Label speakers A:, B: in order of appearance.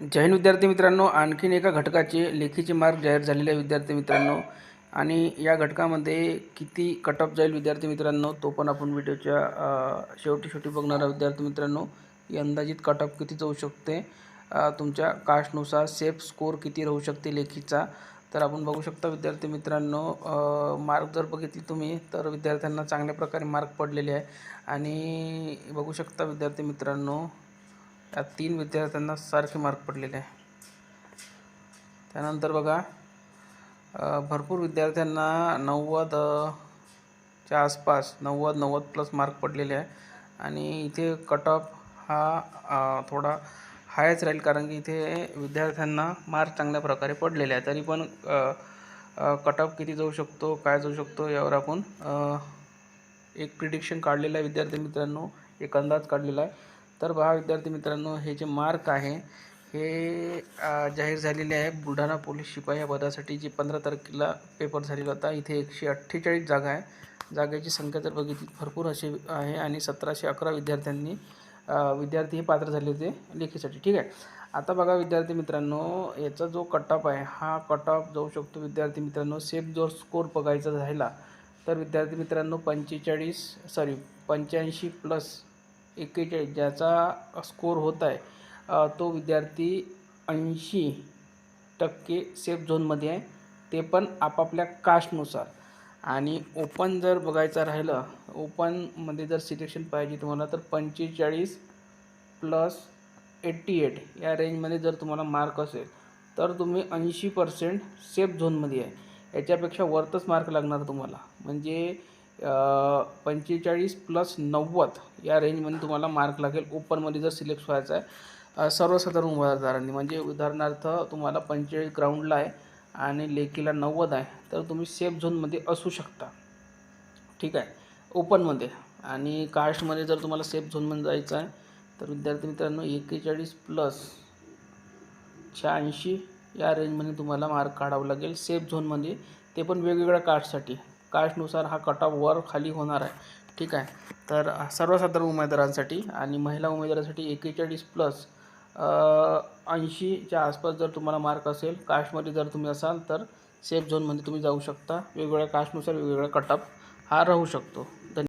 A: जय हिंद विद्यार्थी मित्रांनो, आणखीन एका घटकाचे लेखीचे मार्क जाहीर झालेले आहे विद्यार्थी मित्रांनो. आणि या घटकामध्ये किती कट ऑफ जाईल विद्यार्थी मित्रांनो, तो पण आपण व्हिडिओच्या शेवटी बघणार आहोत विद्यार्थी मित्रांनो. ही अंदाजित कट ऑफ किती जाऊ शकते, तुमच्या कास्टनुसार सेफ स्कोर किती राहू शकते लेखीचा, तर आपण बघू शकता विद्यार्थी मित्रांनो. मार्क जर बघितले तुम्ही तर विद्यार्थ्यांना चांगल्या प्रकारे मार्क पडलेले आहे. आणि बघू शकता विद्यार्थी मित्रांनो, या 3 विद्यार्थ्यांना सारखे मार्क पडलेले आहे. त्यानंतर बघा, भरपूर विद्यार्थ्यांना 90 च्या आसपास 90 प्लस मार्क पडलेले आहे. आणि इथे कट ऑफ हा थोडा हायच राहील, कारण की इथे विद्यार्थ्यांना मार्क चांगल्या प्रकारे पडलेले आहे. तरी पण कट ऑफ किती जाऊ शकतो, काय जाऊ शकतो, यावर आपण एक प्रिडिक्शन काढलेलं आहे विद्यार्थी मित्रांनो, एक अंदाज काढलेला आहे. तर पहा विद्यार्थी मित्रांनो, हे जे मार्क आहे हे जाहीर झालेले आहे बुलढाणा पोलीस शिपाई या पदासाठी, जी 15 तारखेला पेपर झालेला होता. इथे 148 जागा आहे. जागेची संख्या जर बघितली भरपूर अशी आहे. आणि 1711 विद्यार्थी हे पात्र झाले होते लेखीसाठी. ठीक आहे. आता बघा विद्यार्थी मित्रांनो, याचा जो कट ऑफ आहे हा कट ऑफ जाऊ शकतो विद्यार्थी मित्रांनो. सेफ जो स्कोर बघायचा राहिला तर विद्यार्थी मित्रांनो 85 प्लस 41 ज्याचा स्कोर होत आहे, तो विद्यार्थी 80% सेफ झोनमध्ये आहे, ते पण आपापल्या कास्टनुसार. आणि ओपन जर बघायचं राहिलं, ओपनमध्ये जर सिलेक्शन पाहिजे तुम्हाला, तर 45 प्लस 88 या रेंजमध्ये जर तुम्हाला मार्क असेल तर तुम्ही 80% सेफ झोनमध्ये आहे. याच्यापेक्षा वरतच मार्क लागणार तुम्हाला, म्हणजे 45 प्लस 90 या रेंजमध्ये तुम्हाला मार्क लागेल ओपनमध्ये जर सिलेक्ट व्हायचं आहे सर्वसाधारण उमेदवारांनी. म्हणजे उदाहरणार्थ तुम्हाला 45 ग्राउंडला आहे आणि लेखीला 90 आहे, तर तुम्ही सेफ झोनमध्ये असू शकता. ठीक आहे, ओपनमध्ये. आणि कास्टमध्ये जर तुम्हाला सेफ झोनमध्ये जायचं आहे तर विद्यार्थी मित्रांनो 41 प्लस 86 या रेंजमध्ये तुम्हाला मार्क काढावं लागेल सेफ झोनमध्ये, ते पण वेगवेगळ्या कास्टसाठी. कास्टनुसार हा कट ऑफ वर खाली होणार आहे. ठीक आहे. तर सर्वसाधारण उमेदवारांसाठी आणि महिला उमेदवारांसाठी 41 प्लस 80च्या आसपास जर तुम्हाला मार्क असेल, कास्टमध्ये जर तुम्ही असाल तर सेफ झोनमध्ये तुम्ही जाऊ शकता. वेगवेगळ्या कास्टनुसार वेगवेगळा कट ऑफ हा राहू शकतो.